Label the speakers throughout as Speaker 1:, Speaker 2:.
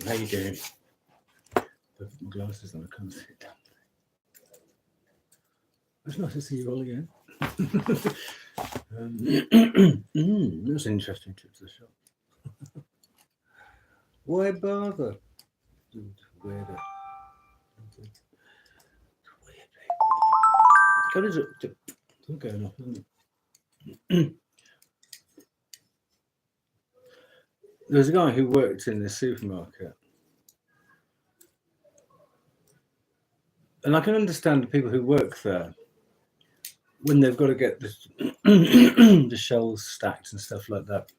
Speaker 1: How you doing? Put my glasses on, I can't sit down. It's nice to see you all again. That's an interesting trip to the shop. Why bother? Weird. God, is it? It's going off, isn't it? There was a guy who worked in the supermarket. And I can understand the people who work there when they've got to get the shelves stacked and stuff like that.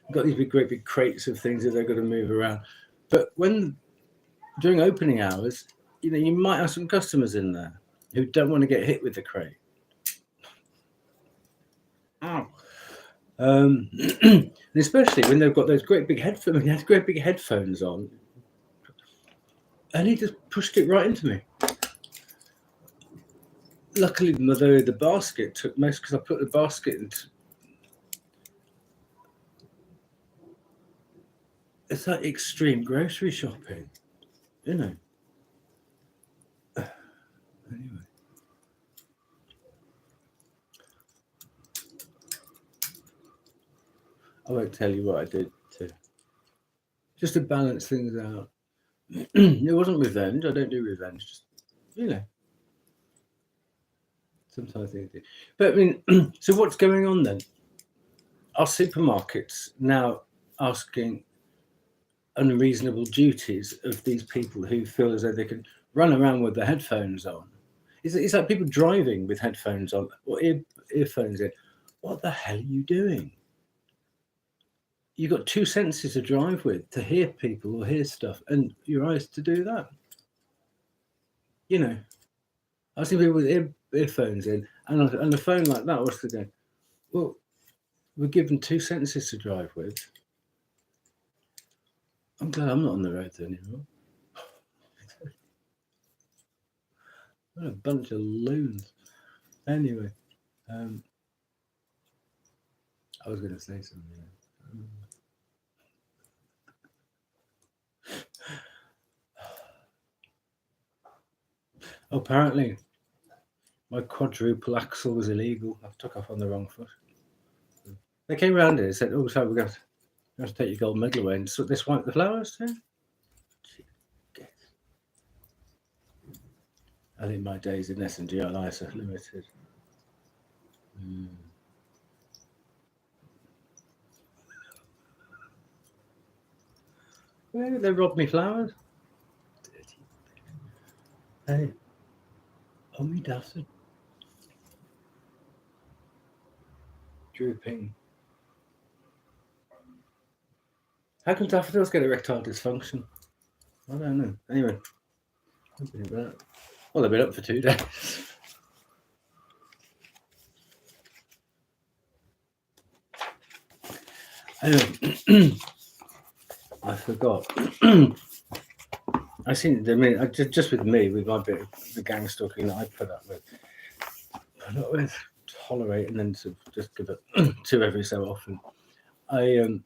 Speaker 1: They've got these great big crates of things that they've got to move around. But when during opening hours, you might have some customers in there who don't want to get hit with the crate. Especially when they've got those great big headphones on. And he just pushed it right into me. Luckily, the basket took most because I put the basket into. It's like extreme grocery shopping, Anyway. I won't tell you what I did just to balance things out. It wasn't revenge. I don't do revenge. Just, sometimes things do. But I mean, so what's going on then? Are supermarkets now asking unreasonable duties of these people who feel as though they can run around with their headphones on? It's like people driving with headphones on or earphones in. What the hell are you doing? You've got two senses to drive with, to hear people or hear stuff, and your eyes to do that. I see people with earphones in, and a phone like that, what's the game? Well, we're given two senses to drive with. I'm glad I'm not on the road anymore. What a bunch of loons. Anyway, I was going to say something. Apparently, my quadruple axle was illegal. I took off on the wrong foot. They came round here and said, "Oh, sorry, we're going to take your gold medal away and this wipe the flowers too." I think my days in S&G are limited. Well, they robbed me flowers. Hey. Oh, me daffodil. Drooping. How can daffodils get erectile dysfunction? I don't know. Anyway. Well, they've been up for 2 days. Anyway. I forgot. I seen. I mean, just with me, with my bit of the gang stalking that I put up with, tolerate, and then to just give it to every so often. I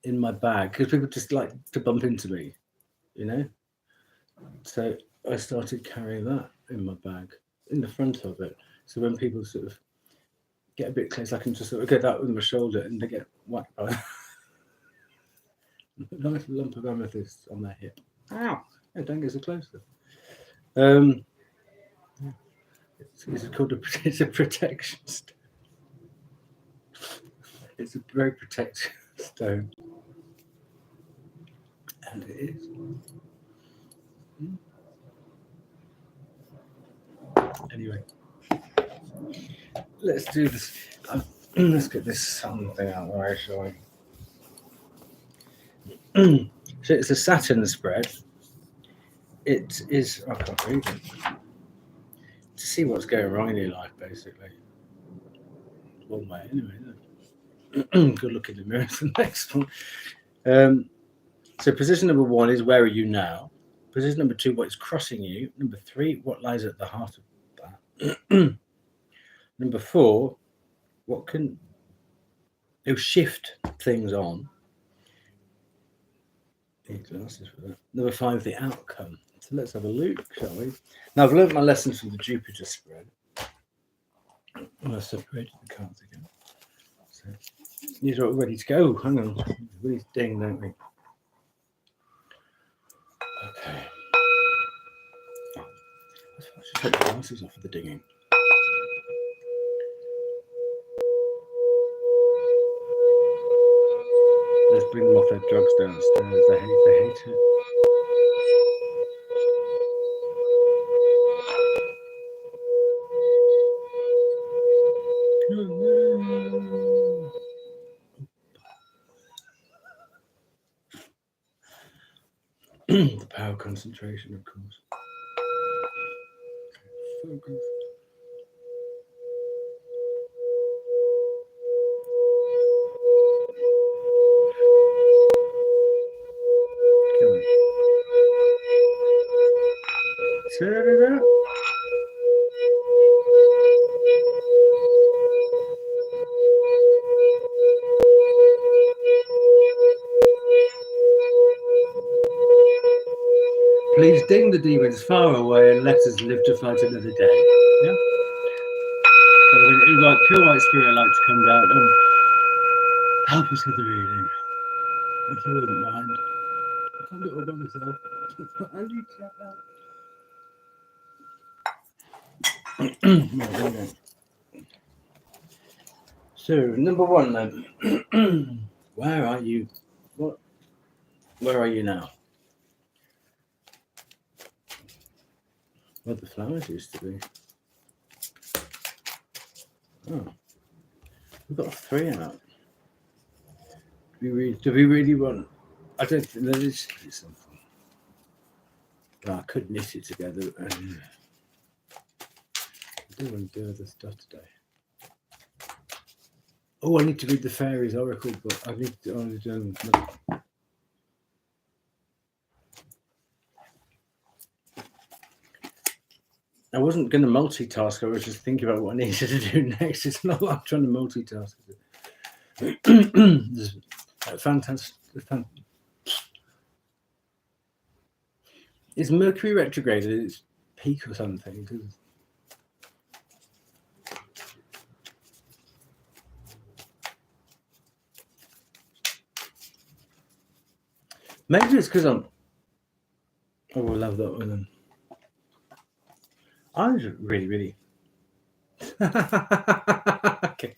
Speaker 1: in my bag because people just like to bump into me, So I started carrying that in my bag, in the front of it. So when people sort of get a bit close, I can just sort of get that with my shoulder, and they get whacked by. A nice lump of amethyst on their hip. Ow! Yeah, don't get so close. It's called it's a protection stone. It's a very protective stone, and it is. Anyway, let's do this. Let's get this something out of the way, shall we? So it's a Saturn spread. It is. I can't read it. To see what's going wrong in your life, basically. One way, anyway. Good look in the mirror. The next one. So position number 1 is where are you now? Position number 2, what is crossing you? Number 3, what lies at the heart of that? Number 4, what can shift things on? Need glasses for that. Number 5, the outcome. So let's have a look, shall we? Now I've learnt my lessons from the Jupiter spread. I separated the cards again. So these are all ready to go. Hang on. Really ding, don't we? Okay. I should take the glasses off for the dinging. Let's bring them off their drugs downstairs. They hate it. The power concentration, of course. Focus. Ta-da-da. Please ding the demons far away and let us live to fight another day. Yeah? So, pure white spirit like to come down and help us with the reading. If you wouldn't mind. I can't do it all by myself. I need to check out. So, number 1 then. Where are you? Where are you now? Where the flowers used to be. Oh. We've got 3 out. Do we really want? I don't think there is something. Oh, I could knit it together. I do want to do other stuff today. Oh, I need to read the Fairies Oracle book. I need to. I wasn't going to multitask. I was just thinking about what I needed to do next. It's not like I'm trying to multitask. There's fantastic. Is Mercury retrograde at its peak or something? Maybe it's because I'm. Oh, we'll have that one then. I was really. Okay.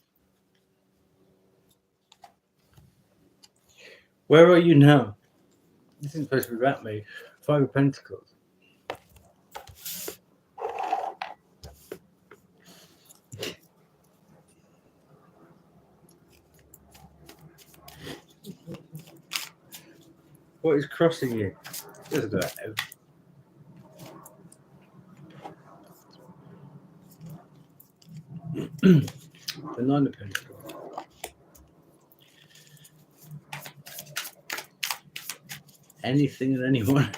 Speaker 1: Where are you now? This is supposed to be about me. 5 of Pentacles. What is crossing you? Doesn't know. The 9 of Pentacles. Anything and anyone.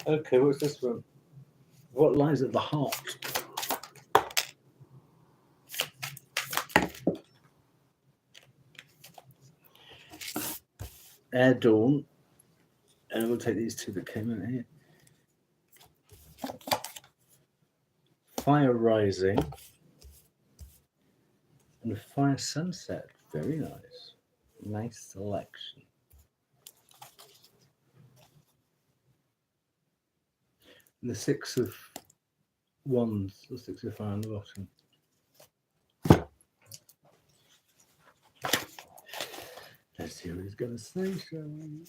Speaker 1: Okay, what's this one? What lies at the heart? Air Dawn. And we'll take these 2 that came in here. Fire Rising. And a Fire Sunset. Very nice. Nice selection. And the 6 of Wands. The 6 of Fire on the bottom. Let's see what he's going to say, shall we?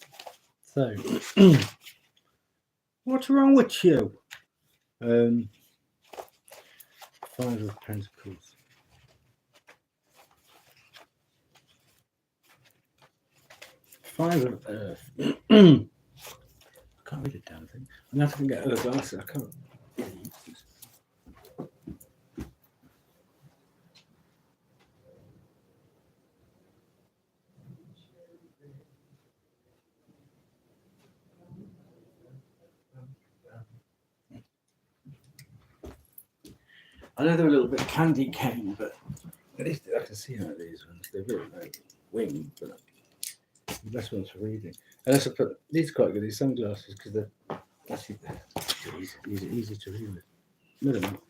Speaker 1: So, what's wrong with you? 5 of Pentacles. 5 of Earth. I can't read a damn thing. I'm going to have to get other glasses. I can't. I know they're a little bit candy cane, but At least I can see how these ones, they're really like winged, but the best ones for reading. Unless I put these are quite good, these sunglasses, because they're actually easy to read with. No, they're not.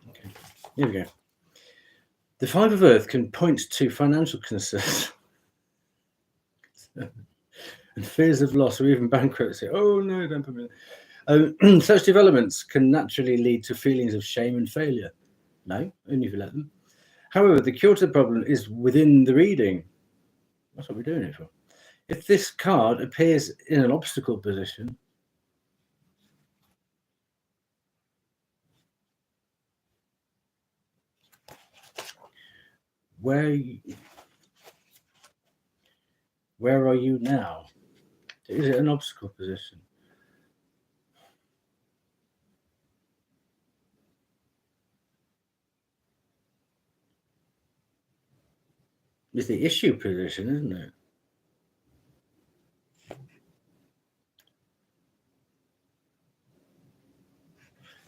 Speaker 1: Okay, here we go. The Five of Earth can point to financial concerns and fears of loss or even bankruptcy. Oh no, don't put me. Such developments can naturally lead to feelings of shame and failure. No, only if you let them. However, the cure to the problem is within the reading. That's what we're doing it for. If this card appears in an obstacle position, where are you now? Is it an obstacle position? It's the issue position, isn't it?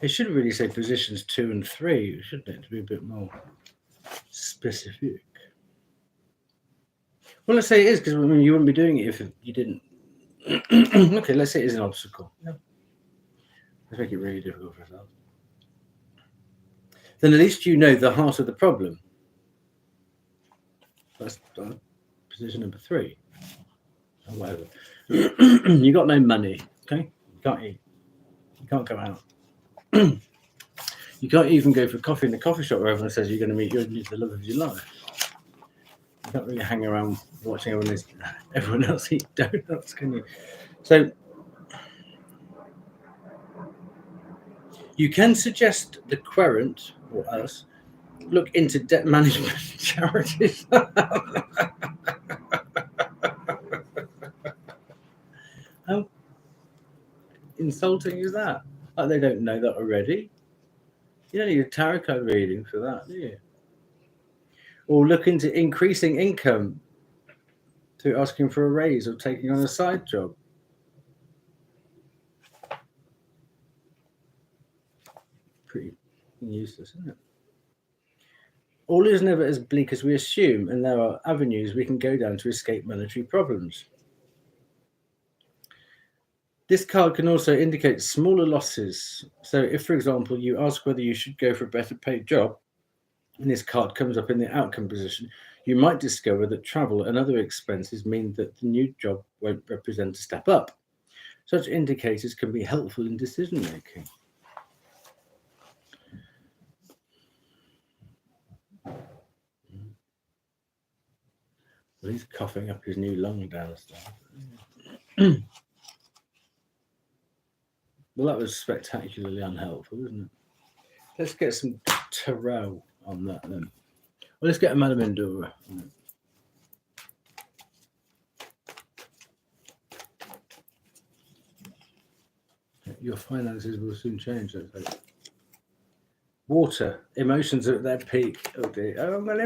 Speaker 1: It should really say positions 2 and 3, shouldn't it, to be a bit more specific? Well, let's say it is, because I mean, you wouldn't be doing it if you didn't. Okay, let's say it is an obstacle. Yeah. Let's make it really difficult for ourselves. Then at least you know the heart of the problem. That's position number 3. Or whatever. You got no money, okay? You can't eat. You can't go out. You can't even go for coffee in the coffee shop where everyone says you're going to meet the love of your life. You can't really hang around watching everyone else eat donuts, can you? So you can suggest the querent or us look into debt management charities. How insulting is that? Like they don't know that already. You don't need a tarot card reading for that, do you? Or look into increasing income through asking for a raise or taking on a side job. Pretty useless, isn't it? All is never as bleak as we assume, and there are avenues we can go down to escape monetary problems. This card can also indicate smaller losses. So if, for example, you ask whether you should go for a better paid job, and this card comes up in the outcome position, you might discover that travel and other expenses mean that the new job won't represent a step up. Such indicators can be helpful in decision making. Well, he's coughing up his new lung downstairs. Well, that was spectacularly unhelpful, isn't it? Let's get some tarot on that then. Well, let's get a Madame Endura. Your finances will soon change. Water, emotions are at their peak. Oh dear. Oh, money.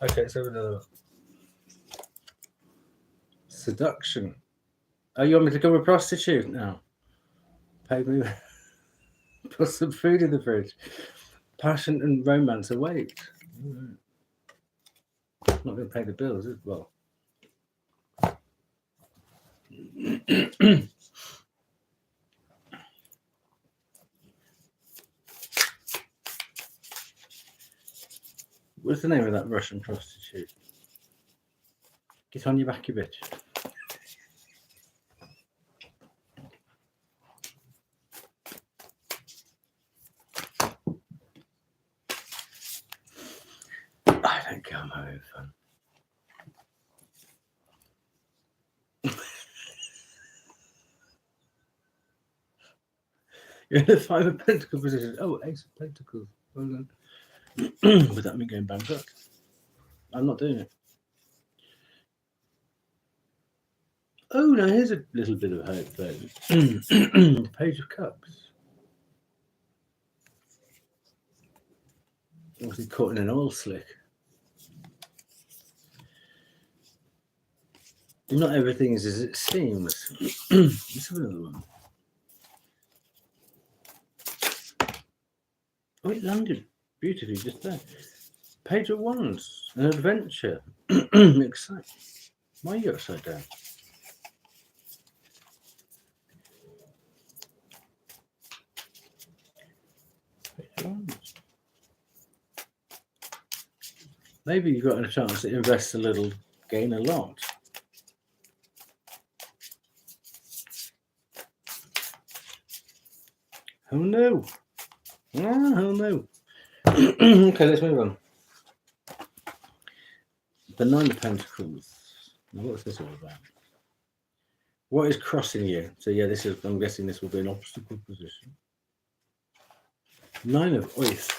Speaker 1: Okay, so another one. Seduction. Oh, you want me to become a prostitute now? Pay me. Put some food in the fridge. Passion and romance await. Not going to pay the bills, is it? Well. What's the name of that Russian prostitute? Get on your back, you bitch. I don't care, I'm having fun. You're in the 5 of Pentacles position. Oh, Ace of Pentacles. Well done. Would that mean going bankrupt? I'm not doing it. Oh, now here's a little bit of hope, though. Page of Cups. Obviously caught in an oil slick. Not everything is as it seems. Let's have another one. Oh, it landed beautifully just there. Page of Wands, an adventure. Exciting. Why are you upside down? Page of Wands. Maybe you've got a chance to invest a little, gain a lot. Who knew? Who knew? Okay, let's move on. The Nine of Pentacles. Now, what's this all about? What is crossing you? So yeah, this is. I'm guessing this will be an obstacle position. Nine of Oath.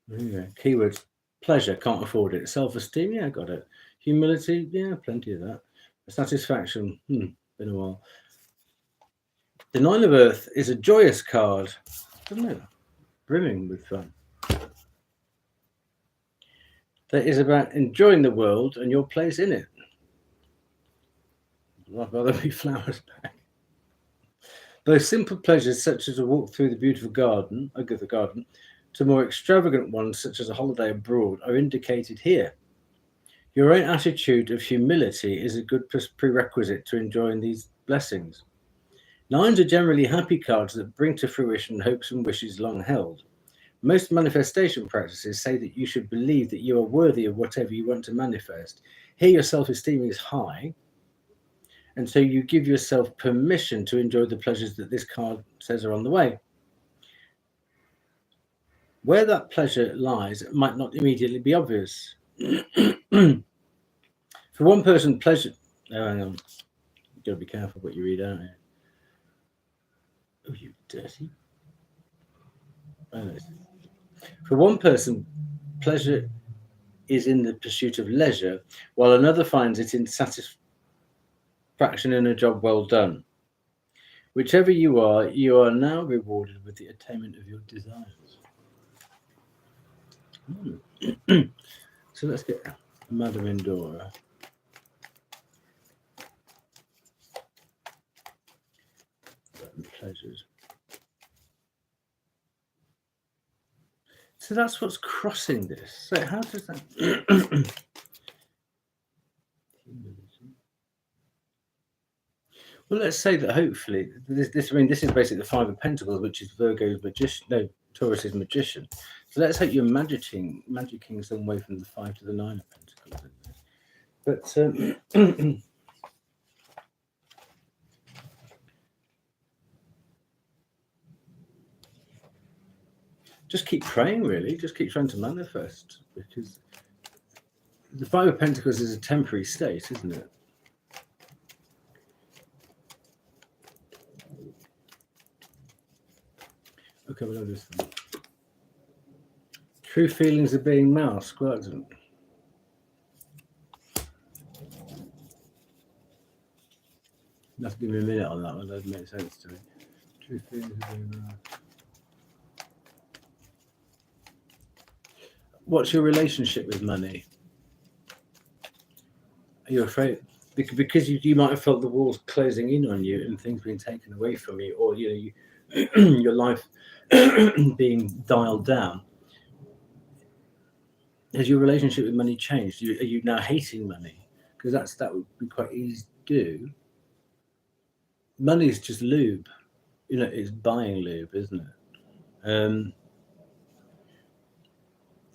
Speaker 1: Keywords: pleasure, can't afford it. Self-esteem, yeah, got it. Humility, yeah, plenty of that. Satisfaction, been a while. The Nine of Earth is a joyous card, doesn't it? Brimming with fun. That is about enjoying the world and your place in it. I'd rather be flowers back. Those simple pleasures, such as a walk through the beautiful garden, to more extravagant ones, such as a holiday abroad, are indicated here. Your own attitude of humility is a good prerequisite to enjoying these blessings. Nines are generally happy cards that bring to fruition hopes and wishes long held. Most manifestation practices say that you should believe that you are worthy of whatever you want to manifest. Here, your self-esteem is high, and so you give yourself permission to enjoy the pleasures that this card says are on the way. Where that pleasure lies might not immediately be obvious. For one person, pleasure... Oh, hang on. You've got to be careful what you read out here. Oh, you dirty. Oh, no. For one person, pleasure is in the pursuit of leisure, while another finds it in satisfaction in a job well done. Whichever you are now rewarded with the attainment of your desires. So let's get Madame Indora. Pleasures. So that's what's crossing this. So how does that... Well, let's say that hopefully this is basically the Five of Pentacles, which is Virgo's magician, no, Taurus's magician. So let's hope you're magicking some way from the Five to the Nine of Pentacles. But just keep praying, really. Just keep trying to manifest, because the Five of Pentacles is a temporary state, isn't it? Okay, we'll do this one. True feelings are being masked. Well, you have to give me a minute on that one. That doesn't make sense to me. True feelings are being masked. What's your relationship with money? Are you afraid? Because you might have felt the walls closing in on you and things being taken away from you, or your life being dialed down. Has your relationship with money changed? Are you now hating money? Because that would be quite easy to do. Money is just lube. It's buying lube, isn't it?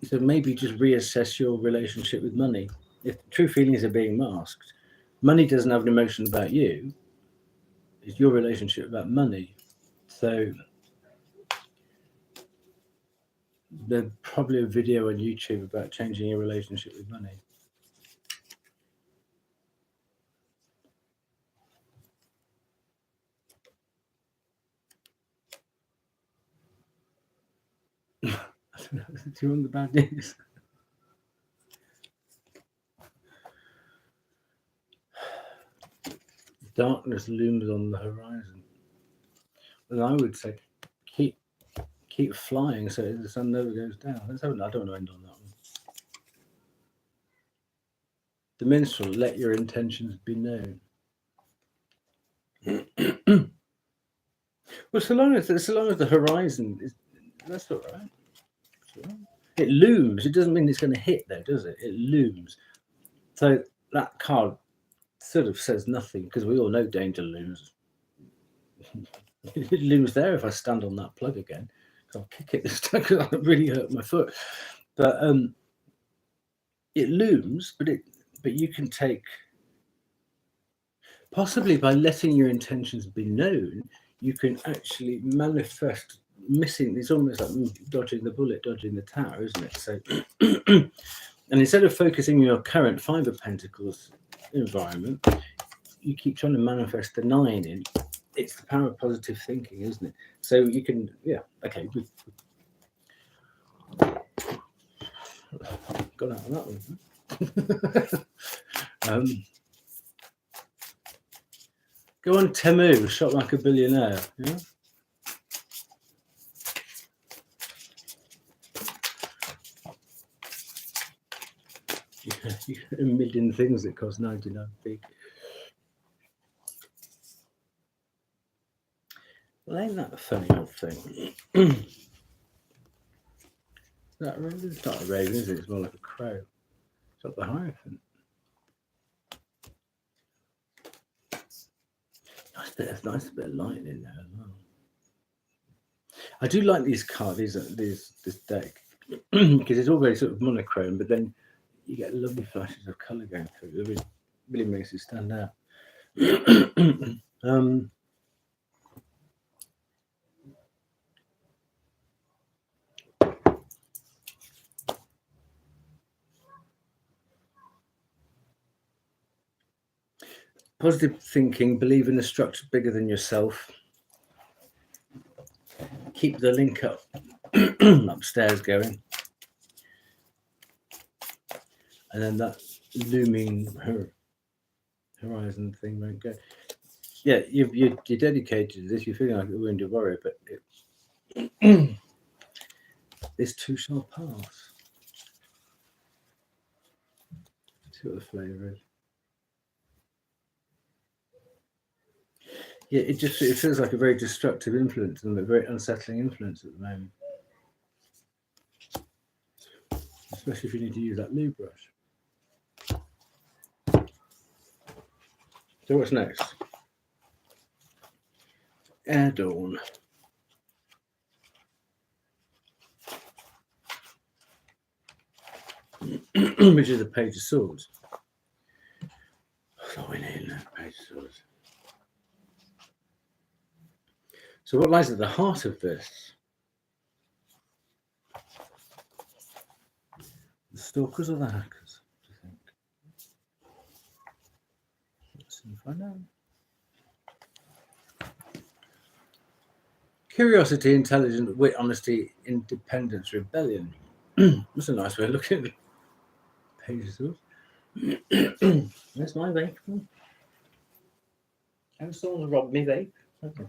Speaker 1: So maybe just reassess your relationship with money. If true feelings are being masked, money doesn't have an emotion about you. It's your relationship about money. So there's probably a video on YouTube about changing your relationship with money. I don't know. Do you want the bad news? Darkness looms on the horizon. And I would say keep flying so the sun never goes down. I don't want to end on that one. The Minstrel, let your intentions be known. Well, so long as the horizon is, that's all right. That's all right. It looms. It doesn't mean it's going to hit there, does it? It looms. So that card sort of says nothing because we all know danger looms. It looms there if I stand on that plug again. I'll kick it this time because I'll really hurt my foot. But it looms, but you can take, possibly by letting your intentions be known, you can actually manifest missing. It's almost like dodging the bullet, dodging the tower, isn't it? So, and instead of focusing on your current 5 of Pentacles environment, you keep trying to manifest the 9 in. It's the power of positive thinking, isn't it? So you can, yeah, okay. Got out of that one. Go on, Temu, shot like a billionaire. Yeah. You get a million things that cost 99p. Well, ain't that a funny old thing? That raven? It's not a raven, is it? It's more like a crow. It's not the Hierophant. Nice bit of light in there as well. I do like these cards, this deck, because it's all very sort of monochrome, but then you get lovely flashes of colour going through. It really makes it stand out. Positive thinking, believe in a structure bigger than yourself. Keep the link up upstairs going. And then that looming horizon thing won't go. Yeah, you're dedicated to this. You're feeling like a wounded warrior, but this too shall pass. See what the flavour is. Yeah, it feels like a very destructive influence and a very unsettling influence at the moment. Especially if you need to use that lube brush. So what's next? Air Dawn. Which is the Page of Swords. Oh, we need that Page of Swords. So what lies at the heart of this? The stalkers or the hackers, do you think? Let's see if I know. Curiosity, intelligence, wit, honesty, independence, rebellion. That's a nice way of looking at it. Pages of. That's my vape. Have someone robbed me vape? Okay.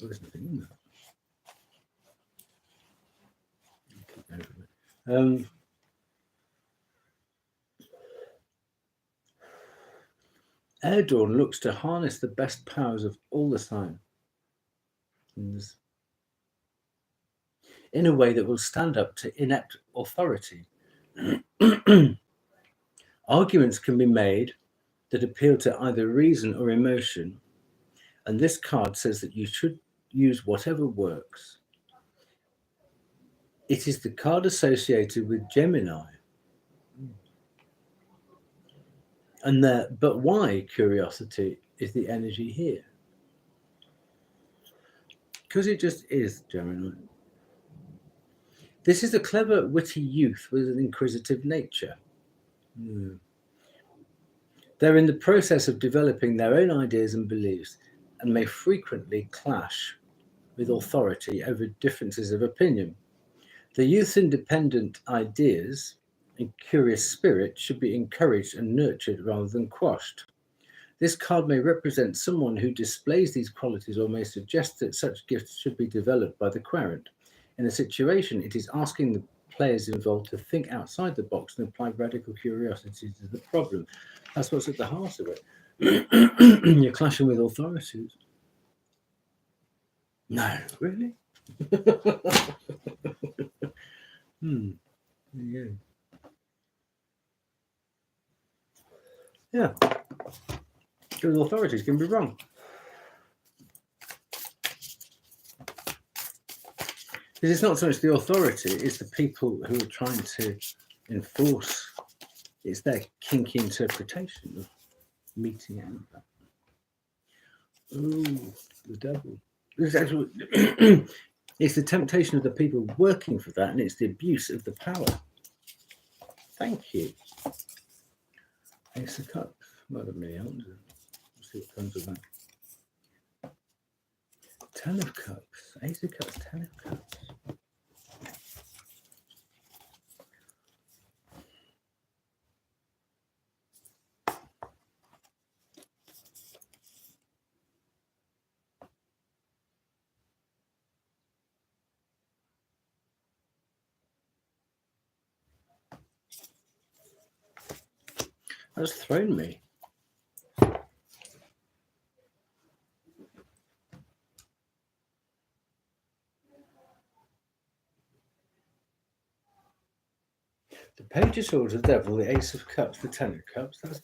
Speaker 1: Well, there's nothing in there. Air Dawn looks to harness the best powers of all the signs in a way that will stand up to inept authority. Arguments can be made that appeal to either reason or emotion, and this card says that you should use whatever works. It is the card associated with Gemini. But why curiosity is the energy here? Because it just is, Gemini. This is a clever, witty youth with an inquisitive nature. They're in the process of developing their own ideas and beliefs and may frequently clash with authority over differences of opinion. The youth's independent ideas and curious spirit should be encouraged and nurtured rather than quashed. This card may represent someone who displays these qualities or may suggest that such gifts should be developed by the querent. In a situation, it is asking the players involved to think outside the box and apply radical curiosity to the problem. That's what's at the heart of it. You're clashing with authorities. No, really? Yeah. Yeah. Because authorities can be wrong. Because it's not so much the authority, it's the people who are trying to enforce. It's their kinky interpretation of meeting out. Ooh, the devil. It's actually, it's the temptation of the people working for that, and it's the abuse of the power. Thank you. Ace of Cups. Well, that really helps. Let's see what comes of that. Ten of Cups. Ace of Cups, Ten of Cups. That's thrown me. The Page of Swords, the Devil, the Ace of Cups, the Ten of Cups. That's,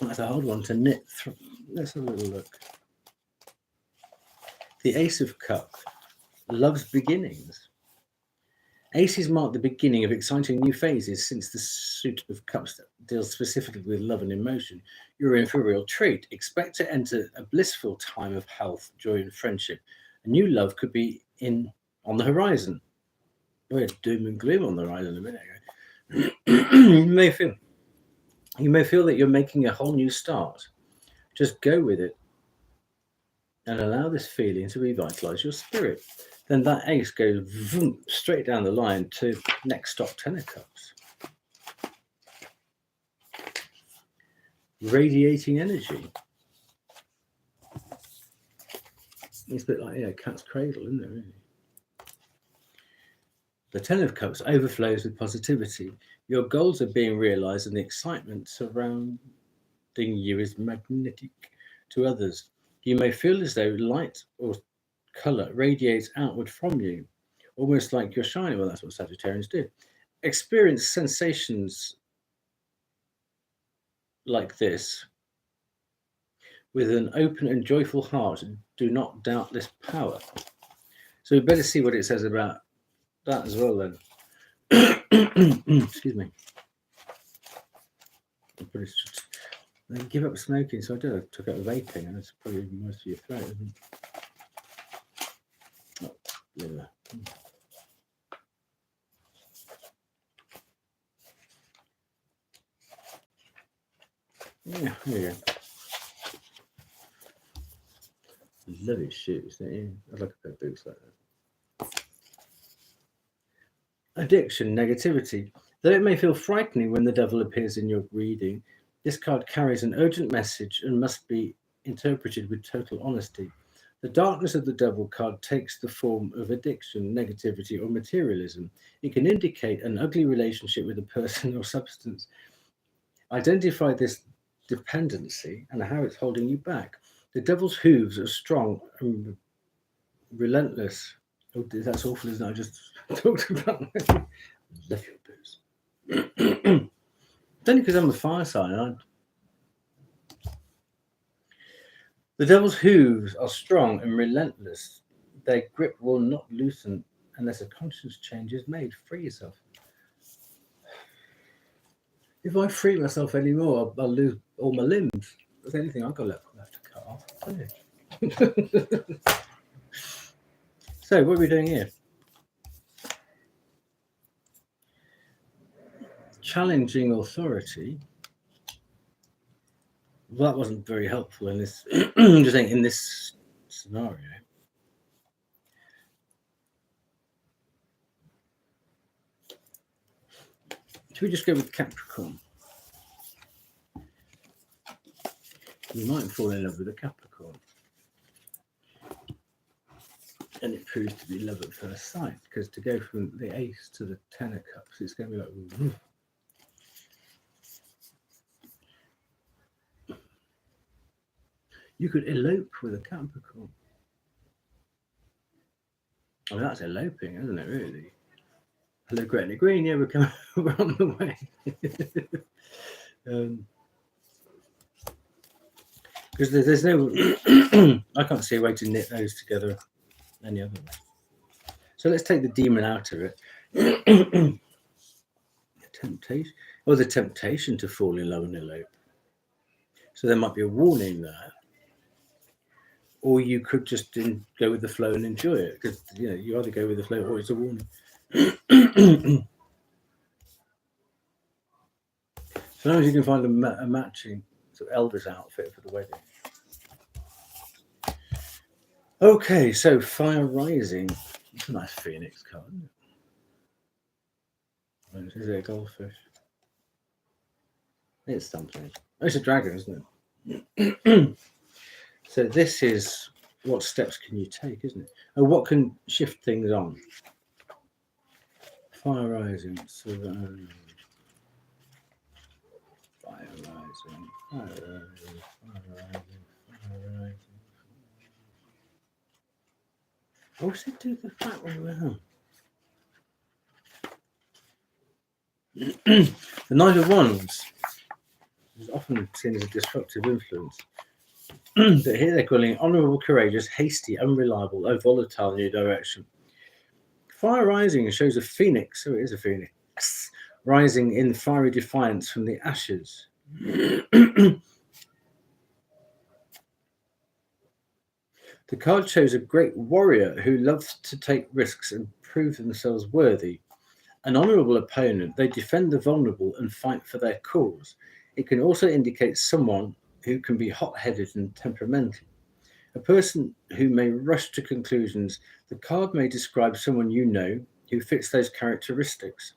Speaker 1: that's a hard one to knit through. Let's have a little look. The Ace of Cups loves beginnings. Aces mark the beginning of exciting new phases. Since the suit of cups deals specifically with love and emotion, you're in for a real treat. Expect to enter a blissful time of health, joy, and friendship. A new love could be on the horizon. We had doom and gloom on the horizon a minute ago. you may feel that you're making a whole new start. Just go with it and allow this feeling to revitalize your spirit. Then that ace goes vroom, straight down the line to next stop, Ten of Cups. Radiating energy. It's a bit like cat's cradle, isn't it, really? The Ten of Cups overflows with positivity. Your goals are being realized and the excitement surrounding you is magnetic to others. You may feel as though light or colour radiates outward from you, almost like you're shining. Well, that's what Sagittarians do. Experience sensations like this with an open and joyful heart. Do not doubt this power. So we better see what it says about that as well then. Excuse me. They give up smoking, so I did. I took out vaping, and it's probably worse for your throat, isn't it? Oh, liver. Yeah, there you go. Love his shoes, don't you? I'd like a pair of boots like that. Addiction, negativity. Though it may feel frightening when the devil appears in your reading, this card carries an urgent message and must be interpreted with total honesty. The darkness of the devil card takes the form of addiction, negativity, or materialism. It can indicate an ugly relationship with a person or substance. Identify this dependency and how it's holding you back. The devil's hooves are strong and relentless. Oh, that's awful, isn't it? I just talked about that. Love your booze. It's only because I'm a fire sign. The devil's hooves are strong and relentless. Their grip will not loosen unless a conscious change is made. Free yourself. If I free myself anymore, I'll lose all my limbs. There's anything I've got left to cut off. So, what are we doing here? Challenging authority. Well, that wasn't very helpful in this. I'm just saying, in this scenario. Should we just go with Capricorn? You might fall in love with a Capricorn. And it proves to be love at first sight, because to go from the Ace to the Ten of Cups, it's going to be like, ooh. You could elope with a Capricorn. Well, that's eloping, isn't it, really? Hello, Gretna Green. Yeah, we're coming. We're on the way. Because there's no, I can't see a way to knit those together any other way. So let's take the demon out of it. Temptation, or the temptation to fall in love and elope. So there might be a warning there, or you could just go with the flow and enjoy it, because you either go with the flow or it's a warning. So long as you can find a matching sort of Elvis outfit for the wedding. Okay, so Fire Rising. It's a nice phoenix card, isn't it? Is it a goldfish? It's something. Oh, it's a dragon, isn't it? So this is what steps can you take, isn't it? Oh, what can shift things on? Fire Rising. So, Fire Rising. Fire Rising. Fire Rising. Fire Rising. Oh, does it do the flat way around? The Knight of Wands is often seen as a disruptive influence. But here they're calling it honourable, courageous, hasty, unreliable, or volatile new direction. Fire Rising shows a phoenix, so it is a phoenix, rising in fiery defiance from the ashes. The card shows a great warrior who loves to take risks and prove themselves worthy. An honourable opponent, they defend the vulnerable and fight for their cause. It can also indicate someone who can be hot-headed and temperamental. A person who may rush to conclusions. The card may describe someone you know who fits those characteristics,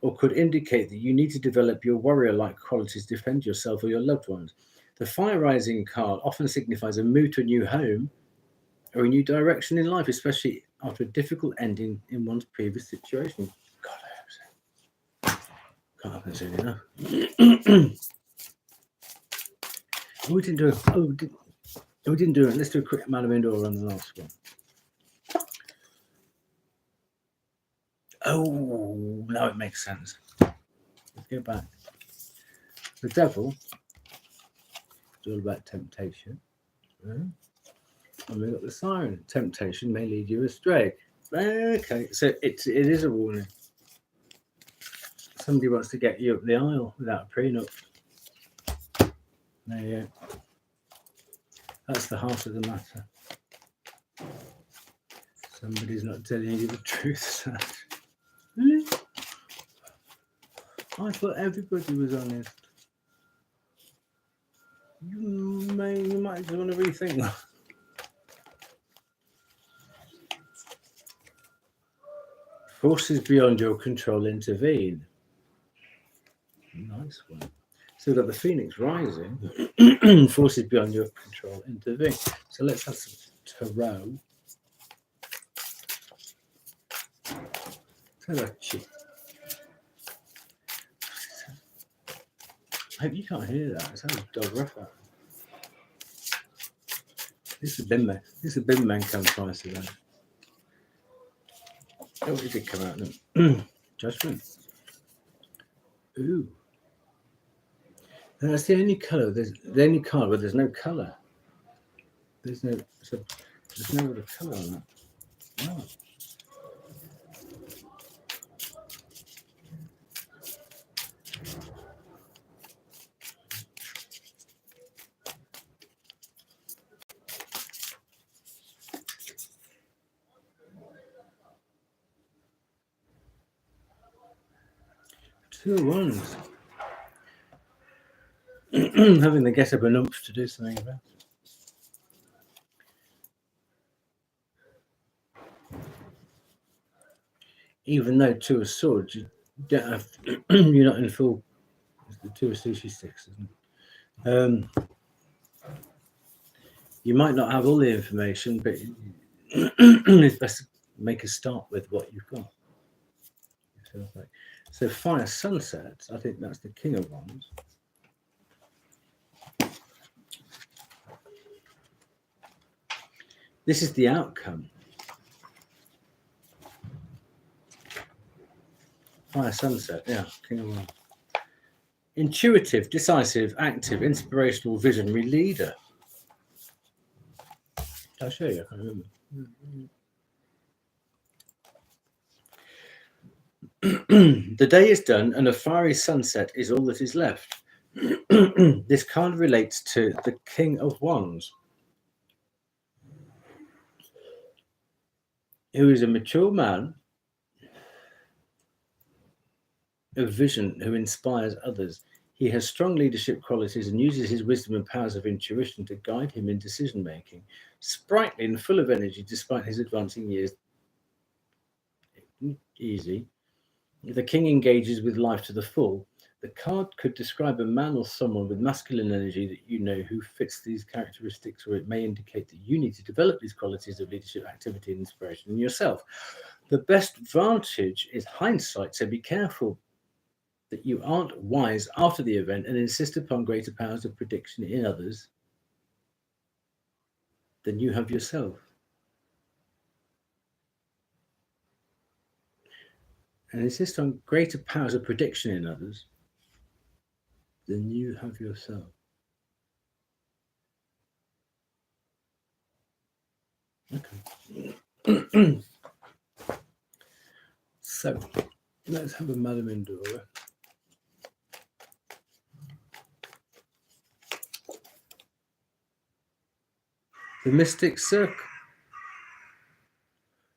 Speaker 1: or could indicate that you need to develop your warrior-like qualities to defend yourself or your loved ones. The Fire Rising card often signifies a move to a new home or a new direction in life, especially after a difficult ending in one's previous situation. God, I hope so. Can't happen soon enough. We didn't do it. We didn't do it. Let's do a quick amount of indoor on the last one. Oh, now it makes sense. Let's go back. The devil is all about temptation. And we've got the siren. Temptation may lead you astray. Okay, so it is a warning. Somebody wants to get you up the aisle without a prenup. There you go. That's the heart of the matter. Somebody's not telling you the truth. Really? I thought everybody was honest. You might just want to rethink that. Forces beyond your control intervene. Nice one. So we've got the Phoenix rising. Forces beyond your control intervene. So let's have some tarot. Tarot. I hope you can't hear that. It sounds dog rough out. This is a bin man come twice today. Oh, it did come out then. Judgment. Ooh. And that's the only colour. There's the only card where there's no colour. There's no other colour on that. Wow. Two of Wands. Having to get up an oomph to do something about it. Even though Two of Swords, you don't have, you're not in full. It's the Two of Sushi Sticks, isn't it? You might not have all the information, but it's best to make a start with what you've got. So Fire Sunset, I think that's the King of Wands. This is the outcome. Fire sunset, yeah. King of Wands. Intuitive, decisive, active, inspirational, visionary leader. I'll show you. I can't remember. The day is done and a fiery sunset is all that is left. This card relates to the King of Wands, who is a mature man of vision who inspires others. He has strong leadership qualities and uses his wisdom and powers of intuition to guide him in decision making. Sprightly and full of energy despite his advancing years. Easy. The king engages with life to the full. The card could describe a man or someone with masculine energy that you know who fits these characteristics, or it may indicate that you need to develop these qualities of leadership, activity, and inspiration in yourself. The best vantage is hindsight, so be careful that you aren't wise after the event and insist upon greater powers of prediction in others than you have yourself. And insist on greater powers of prediction in others than you have yourself. Okay. So let's have a Madame Endora. The Mystic Circle.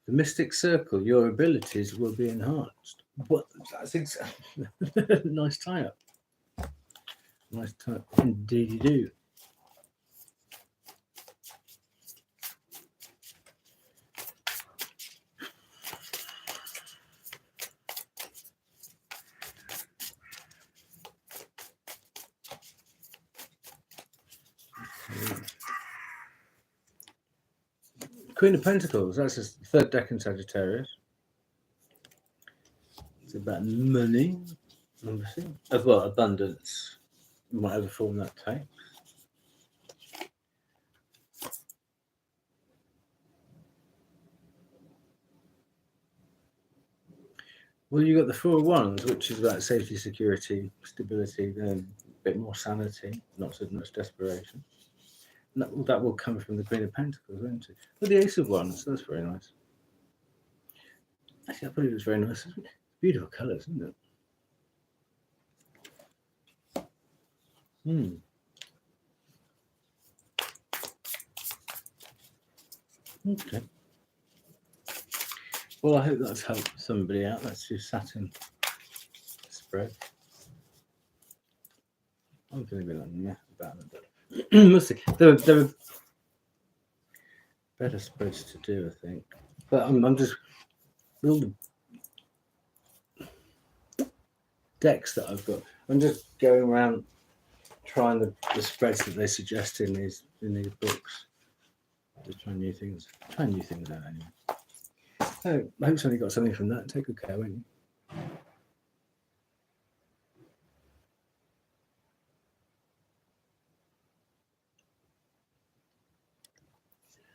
Speaker 1: The Mystic Circle, your abilities will be enhanced. What? That's exactly nice tie up. Nice tie up. Indeed you do. Queen of Pentacles, that's the third deck in Sagittarius. It's about money, obviously, as well, abundance, in whatever form that takes. Well, you've got the Four of Wands, which is about safety, security, stability, a bit more sanity, not so much desperation. That will come from the Queen of Pentacles, won't it? But the Ace of Wands, that's very nice. Actually, I thought it was very nice. Beautiful colours, isn't it? Okay. Well, I hope that's helped somebody out. That's your Saturn spread. I'm feeling a bit like meh about it, but we'll see. There are better spreads to do, I think. But I'm just all the decks that I've got. I'm just going around trying the spreads that they suggest in these books. Just trying new things. Trying new things out anyway. So I hope somebody got something from that. Take good care, won't you?